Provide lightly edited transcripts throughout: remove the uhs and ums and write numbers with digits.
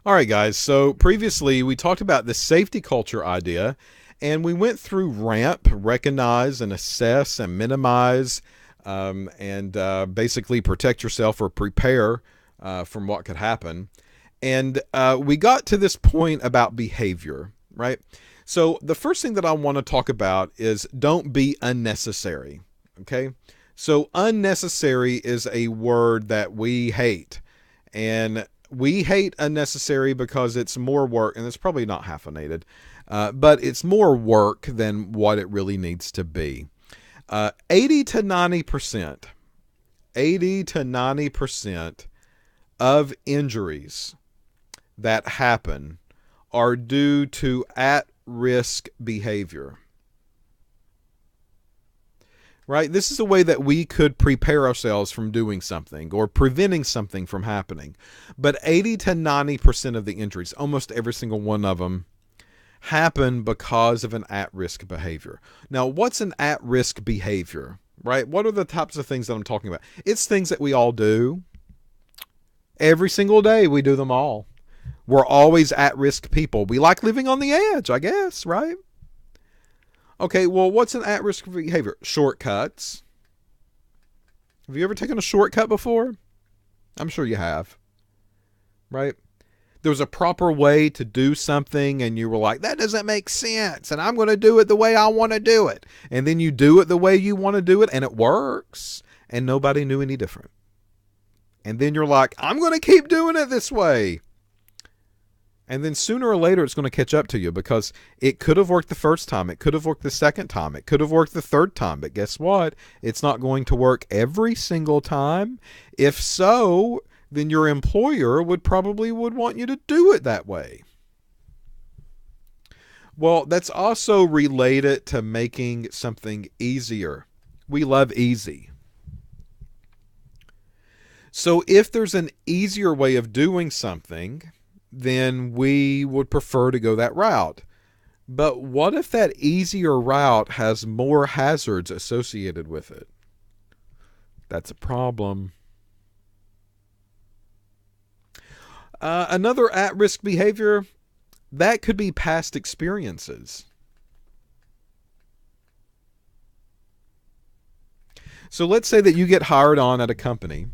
All right, guys. So previously we talked about the safety culture idea, and we went through RAMP, recognize and assess and minimize, and basically protect yourself or prepare from what could happen. And we got to this point about behavior, right? So the first thing that I want to talk about is don't be unnecessary, okay? So unnecessary is a word that we hate. And we hate unnecessary because it's more work, and it's probably not hyphenated, but it's more work than what it really needs to be. 80 to 90%, 80 to 90% of injuries that happen are due to at-risk behavior. Right? This is a way that we could prepare ourselves from doing something or preventing something from happening. But 80 to 90% of the injuries, almost every single one of them, happen because of an at-risk behavior. Now, what's an at-risk behavior? Right? What are the types of things that I'm talking about? It's things that we all do. Every single day we do them all. We're always at-risk people. We like living on the edge, I guess, right? Okay, well, what's an at-risk behavior? Shortcuts. Have you ever taken a shortcut before? I'm sure you have, right? There was a proper way to do something, and you were like, that doesn't make sense, and I'm going to do it the way I want to do it. And then you do it the way you want to do it, and it works, and nobody knew any different. And then you're like, I'm going to keep doing it this way. And then sooner or later, it's going to catch up to you because it could have worked the first time. It could have worked the second time. It could have worked the third time. But guess what? It's not going to work every single time. If so, then your employer would want you to do it that way. Well, that's also related to making something easier. We love easy. So if there's an easier way of doing something, then we would prefer to go that route. But what if that easier route has more hazards associated with it? That's a problem. Another at-risk behavior, that could be past experiences. So let's say that you get hired on at a company.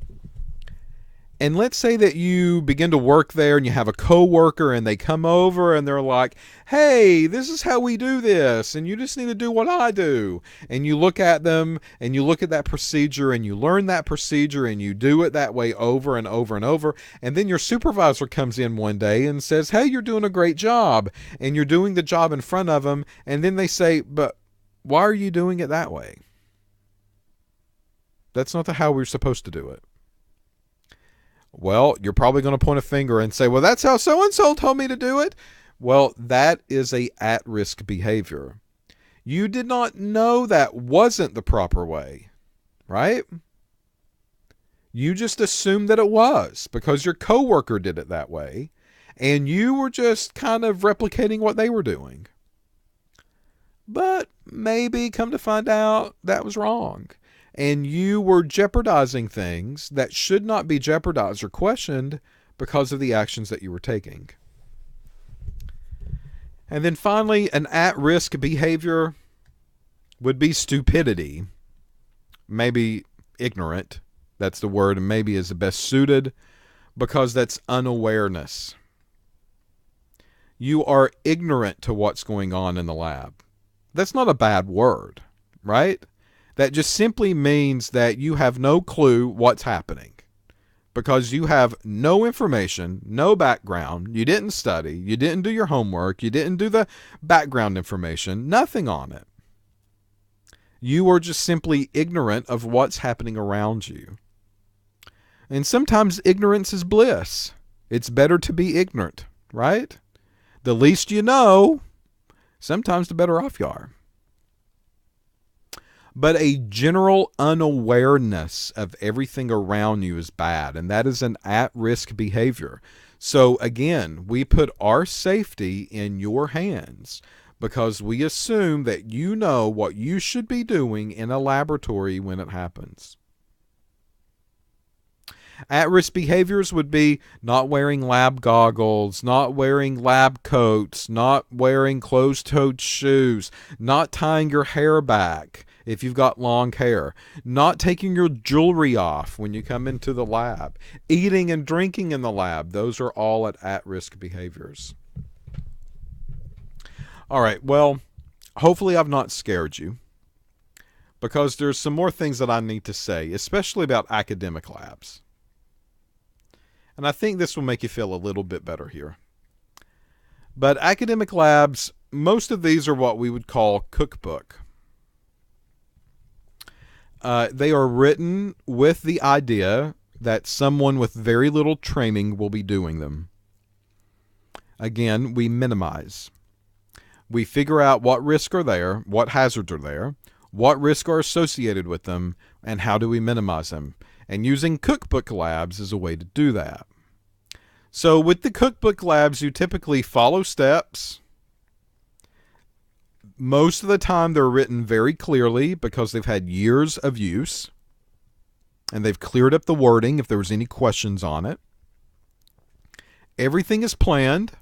And let's say that you begin to work there and you have a coworker and they come over and they're like, hey, this is how we do this. And you just need to do what I do. And you look at them and you look at that procedure and you learn that procedure and you do it that way over and over and over. And then your supervisor comes in one day and says, hey, you're doing a great job. And you're doing the job in front of them. And then they say, but why are you doing it that way? That's not how we're supposed to do it. Well, you're probably going to point a finger and say, well, that's how so-and-so told me to do it. Well, that is a at-risk behavior. You did not know that wasn't the proper way, right? You just assumed that it was because your coworker did it that way, and you were just kind of replicating what they were doing. But maybe come to find out that was wrong. And you were jeopardizing things that should not be jeopardized or questioned because of the actions that you were taking. And then finally, an at-risk behavior would be stupidity. Maybe ignorant. That's the word, and maybe is the best suited because that's unawareness. You are ignorant to what's going on in the lab. That's not a bad word, right? That just simply means that you have no clue what's happening because you have no information, no background. You didn't study. You didn't do your homework. You didn't do the background information, nothing on it. You are just simply ignorant of what's happening around you. And sometimes ignorance is bliss. It's better to be ignorant, right? The least you know, sometimes the better off you are. But a general unawareness of everything around you is bad, and that is an at-risk behavior. So again, we put our safety in your hands because we assume that you know what you should be doing in a laboratory when it happens. At-risk behaviors would be not wearing lab goggles, not wearing lab coats, not wearing closed-toed shoes, not tying your hair back if you've got long hair, not taking your jewelry off when you come into the lab, eating and drinking in the lab. Those are all at-risk behaviors. All right, well, hopefully I've not scared you, because there's some more things that I need to say, especially about academic labs. And I think this will make you feel a little bit better here. But academic labs, most of these are what we would call cookbook. They are written with the idea that someone with very little training will be doing them. Again, we minimize. We figure out what risks are there, what hazards are there, what risks are associated with them, and how do we minimize them. And using cookbook labs is a way to do that. So with the cookbook labs, you typically follow steps. Most of the time they're written very clearly because they've had years of use. And they've cleared up the wording if there was any questions on it. Everything is planned.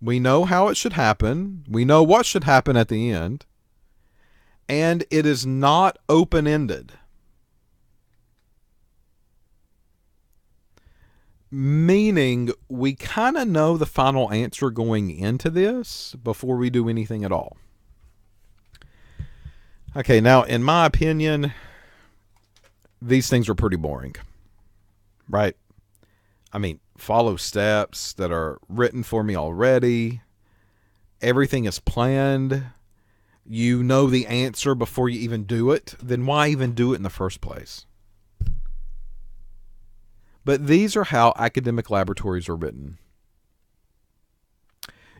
We know how it should happen. We know what should happen at the end. And it is not open-ended. Meaning we kind of know the final answer going into this before we do anything at all. Okay, now in my opinion, these things are pretty boring, right? I mean, follow steps that are written for me already. Everything is planned. You know the answer before you even do it. Then why even do it in the first place? But these are how academic laboratories are written.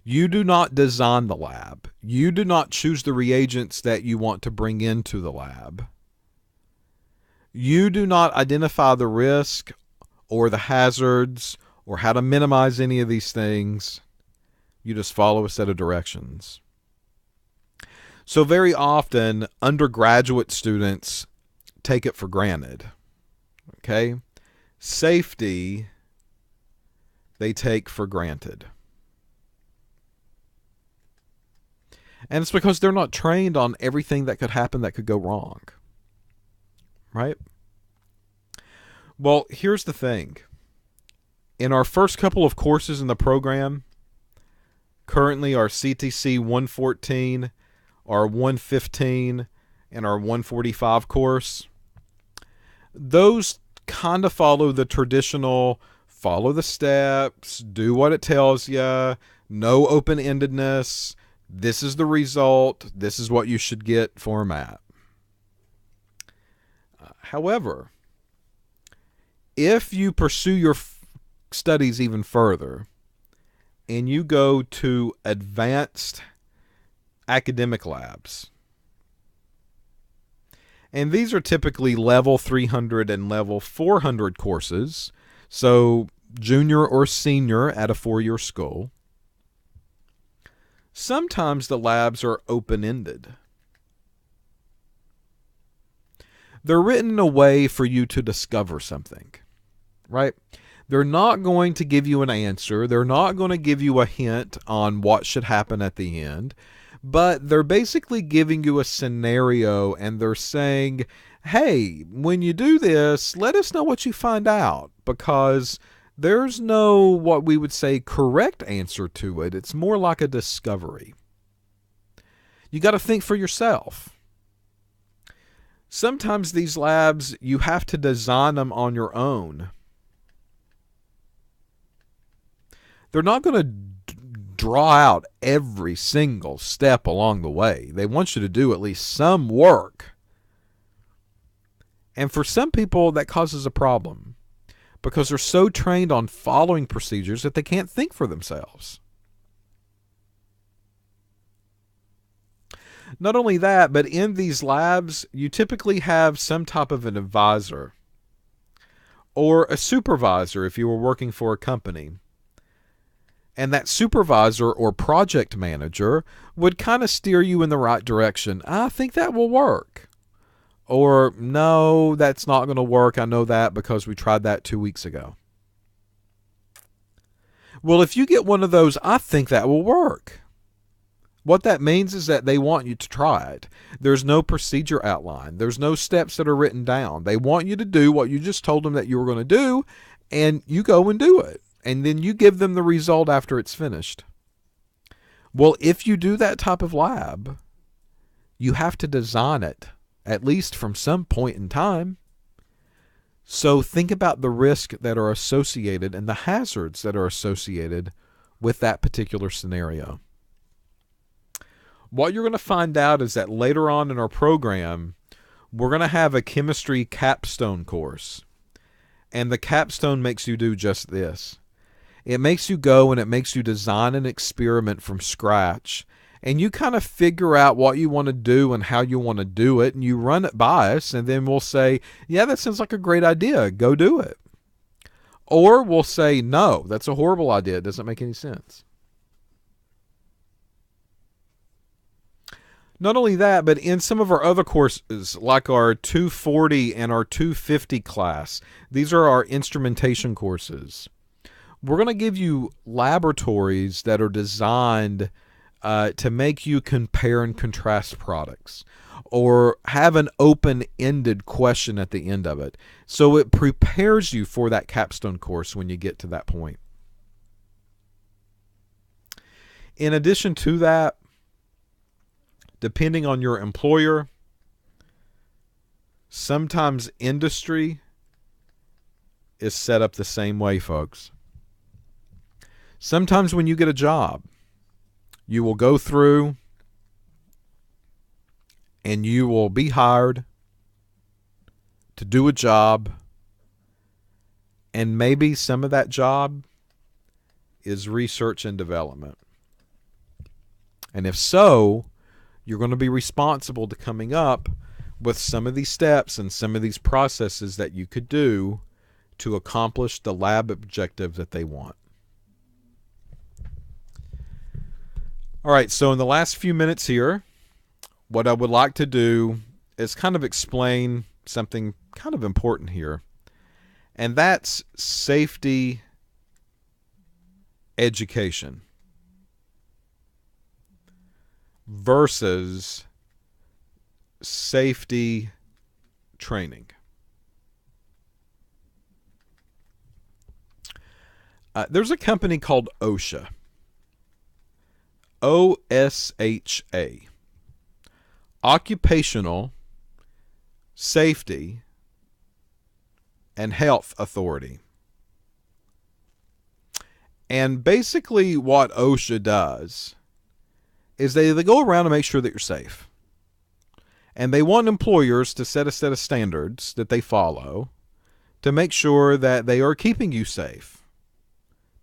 You do not design the lab. You do not choose the reagents that you want to bring into the lab. You do not identify the risk or the hazards or how to minimize any of these things. You just follow a set of directions. So very often, undergraduate students take it for granted. Okay? Safety, they take for granted. And it's because they're not trained on everything that could happen that could go wrong. Right? Well, here's the thing. In our first couple of courses in the program, currently our CTC 114, our 115, and our 145 course, those kind of follow the traditional, follow the steps, do what it tells you, no open-endedness, this is the result, this is what you should get format. However, if you pursue your studies even further and you go to advanced academic labs, and these are typically level 300 and level 400 courses, so junior or senior at a 4-year school, sometimes the labs are open-ended. They're written in a way for you to discover something, right? They're not going to give you an answer. They're not going to give you a hint on what should happen at the end. But they're basically giving you a scenario, and they're saying, hey, when you do this, let us know what you find out, because there's no, what we would say, correct answer to it. It's more like a discovery. You got to think for yourself. Sometimes these labs, you have to design them on your own. They're not going to draw out every single step along the way. They want you to do at least some work. And for some people, that causes a problem because they're so trained on following procedures that they can't think for themselves. Not only that, but in these labs, you typically have some type of an advisor or a supervisor if you were working for a company. And that supervisor or project manager would kind of steer you in the right direction. I think that will work. Or, no, that's not going to work. I know that because we tried that 2 weeks ago. Well, if you get one of those, I think that will work. What that means is that they want you to try it. There's no procedure outlined. There's no steps that are written down. They want you to do what you just told them that you were going to do, and you go and do it. And then you give them the result after it's finished. Well, if you do that type of lab, you have to design it, at least from some point in time. So think about the risks that are associated and the hazards that are associated with that particular scenario. What you're going to find out is that later on in our program, we're going to have a chemistry capstone course. And the capstone makes you do just this. It makes you go and it makes you design an experiment from scratch. And you kind of figure out what you want to do and how you want to do it. And you run it by us. And then we'll say, yeah, that sounds like a great idea. Go do it. Or we'll say, no, that's a horrible idea. It doesn't make any sense. Not only that, but in some of our other courses, like our 240 and our 250 class, these are our instrumentation courses. We're going to give you laboratories that are designed to make you compare and contrast products, or have an open-ended question at the end of it. So it prepares you for that capstone course when you get to that point. In addition to that, depending on your employer, sometimes industry is set up the same way, folks. Sometimes when you get a job, you will go through and you will be hired to do a job, and maybe some of that job is research and development. And if so, you're going to be responsible to coming up with some of these steps and some of these processes that you could do to accomplish the lab objective that they want. All right, so in the last few minutes here, what I would like to do is kind of explain something kind of important here, and that's safety education versus safety training. There's a company called OSHA. OSHA. Occupational Safety and Health Authority. And basically what OSHA does is they go around and make sure that you're safe. And they want employers to set a set of standards that they follow to make sure that they are keeping you safe,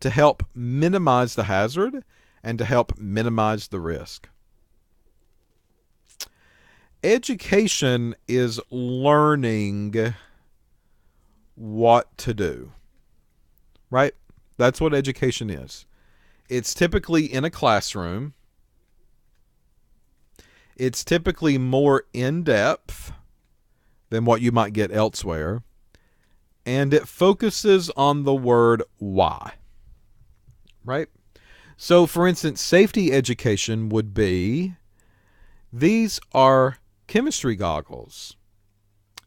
to help minimize the hazard and to help minimize the risk. Education is learning what to do, right? That's what education is. It's typically in a classroom. It's typically more in-depth than what you might get elsewhere. And it focuses on the word why, right? So, for instance, safety education would be, these are chemistry goggles.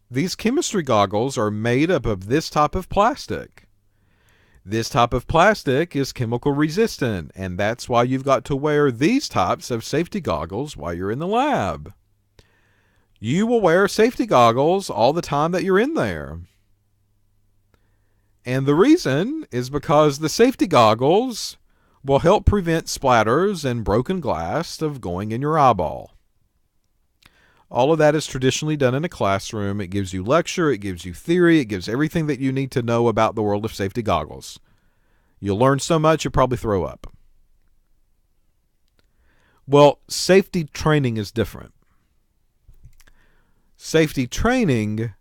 These chemistry goggles are made up of this type of plastic. This type of plastic is chemical resistant, and that's why you've got to wear these types of safety goggles while you're in the lab. You will wear safety goggles all the time that you're in there. And the reason is because the safety goggles will help prevent splatters and broken glass of going in your eyeball. All of that is traditionally done in a classroom. It gives you lecture, it gives you theory, it gives everything that you need to know about the world of safety goggles. You'll learn so much you'll probably throw up. Well, safety training is different. Safety training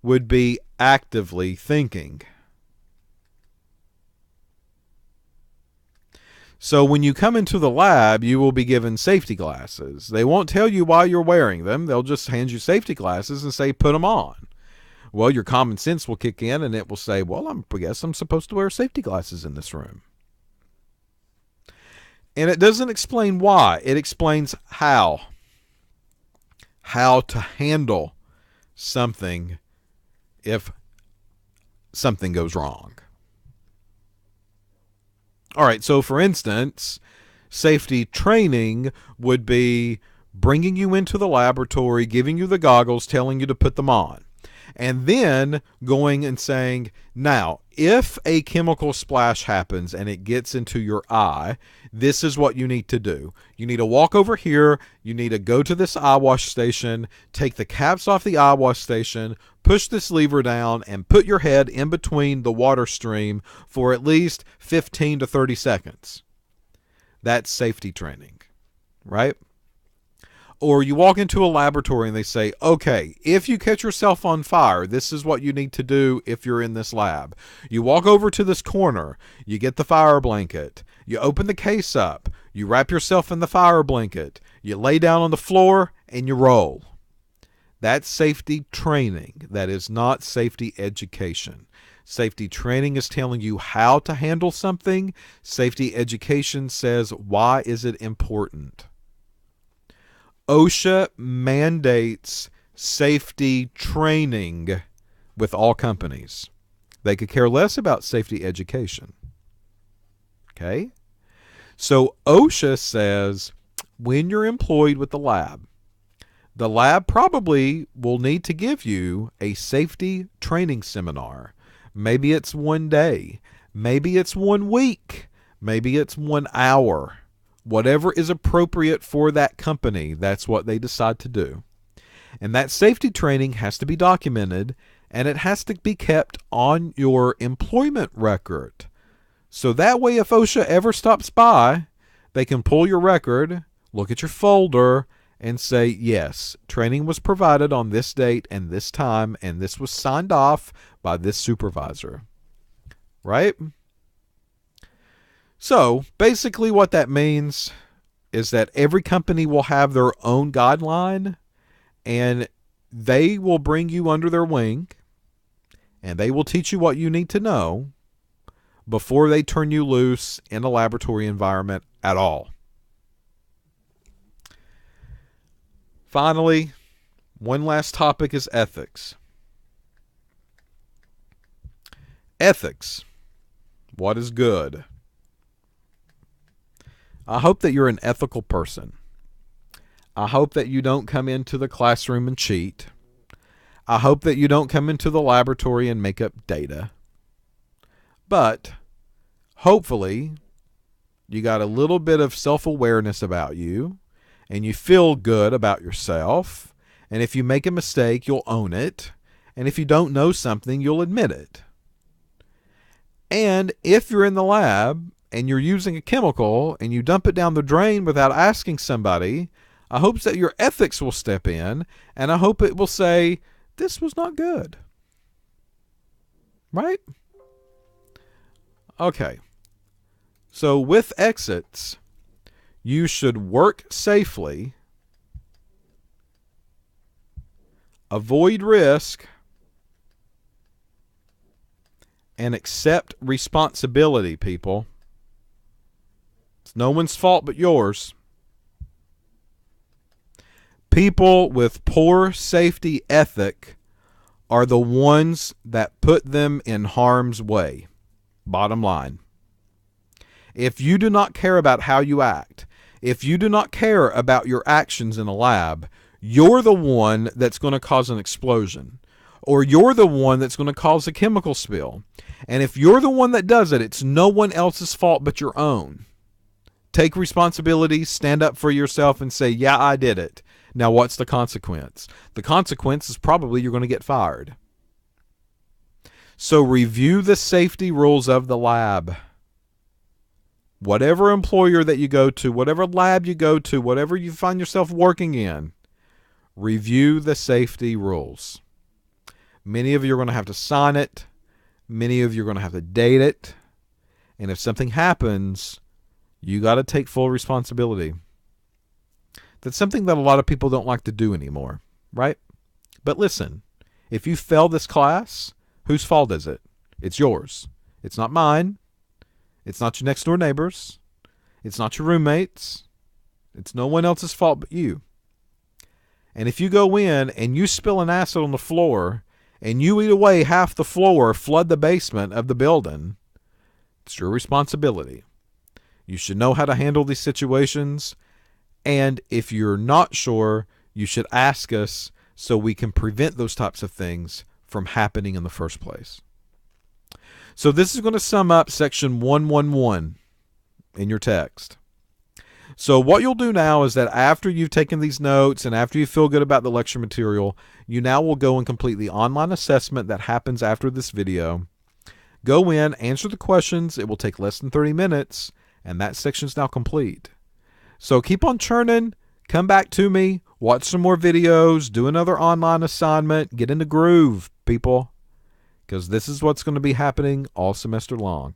would be actively thinking. So when you come into the lab, you will be given safety glasses. They won't tell you why you're wearing them. They'll just hand you safety glasses and say, put them on. Well, your common sense will kick in and it will say, well, I guess I'm supposed to wear safety glasses in this room. And it doesn't explain why. It explains how. How to handle something if something goes wrong. All right, so for instance, safety training would be bringing you into the laboratory, giving you the goggles, telling you to put them on, and then going and saying, now, if a chemical splash happens and it gets into your eye, this is what you need to do. You need to walk over here. You need to go to this eye wash station, take the caps off the eye wash station, push this lever down, and put your head in between the water stream for at least 15 to 30 seconds. That's safety training, right? Or you walk into a laboratory and they say, okay, if you catch yourself on fire, this is what you need to do if you're in this lab. You walk over to this corner, you get the fire blanket, you open the case up, you wrap yourself in the fire blanket, you lay down on the floor, and you roll. That's safety training. That is not safety education. Safety training is telling you how to handle something. Safety education says, why is it important? OSHA mandates safety training with all companies. They could care less about safety education. Okay? So OSHA says when you're employed with the lab probably will need to give you a safety training seminar. Maybe it's 1 day. Maybe it's 1 week. Maybe it's 1 hour. Whatever is appropriate for that company, that's what they decide to do. And that safety training has to be documented, and it has to be kept on your employment record. So that way, if OSHA ever stops by, they can pull your record, look at your folder, and say, yes, training was provided on this date and this time, and this was signed off by this supervisor. Right? So basically what that means is that every company will have their own guideline, and they will bring you under their wing, and they will teach you what you need to know before they turn you loose in a laboratory environment at all. Finally, one last topic is ethics. Ethics. What is good? I hope that you're an ethical person. I hope that you don't come into the classroom and cheat. I hope that you don't come into the laboratory and make up data. But hopefully you got a little bit of self-awareness about you, and you feel good about yourself. And if you make a mistake, you'll own it. And if you don't know something, you'll admit it. And if you're in the lab and you're using a chemical and you dump it down the drain without asking somebody, I hope that your ethics will step in, and I hope it will say, this was not good. Right? Okay. So with exits, you should work safely, avoid risk, and accept responsibility, people. It's no one's fault but yours. People with poor safety ethic are the ones that put them in harm's way. Bottom line. If you do not care about how you act, if you do not care about your actions in a lab, you're the one that's going to cause an explosion. Or you're the one that's going to cause a chemical spill. And if you're the one that does it, it's no one else's fault but your own. Take responsibility, stand up for yourself, and say, yeah, I did it. Now, what's the consequence? The consequence is probably you're going to get fired. So review the safety rules of the lab. Whatever employer that you go to, whatever lab you go to, whatever you find yourself working in, review the safety rules. Many of you are going to have to sign it. Many of you are going to have to date it. And if something happens, You got to take full responsibility. That's something that a lot of people don't like to do anymore, right? But listen, if you fail this class, whose fault is it? It's yours. It's not mine. It's not your next door neighbors. It's not your roommates. It's no one else's fault but you. And if you go in and you spill an acid on the floor and you eat away half the floor, flood the basement of the building, it's your responsibility. You should know how to handle these situations. And if you're not sure, you should ask us so we can prevent those types of things from happening in the first place. So this is going to sum up section 111 in your text. So what you'll do now is that after you've taken these notes and after you feel good about the lecture material, you now will go and complete the online assessment that happens after this video. Go in, answer the questions. It will take less than 30 minutes, and that section is now complete. So keep on churning. Come back to me. Watch some more videos. Do another online assignment. Get in the groove, people, because this is what's going to be happening all semester long.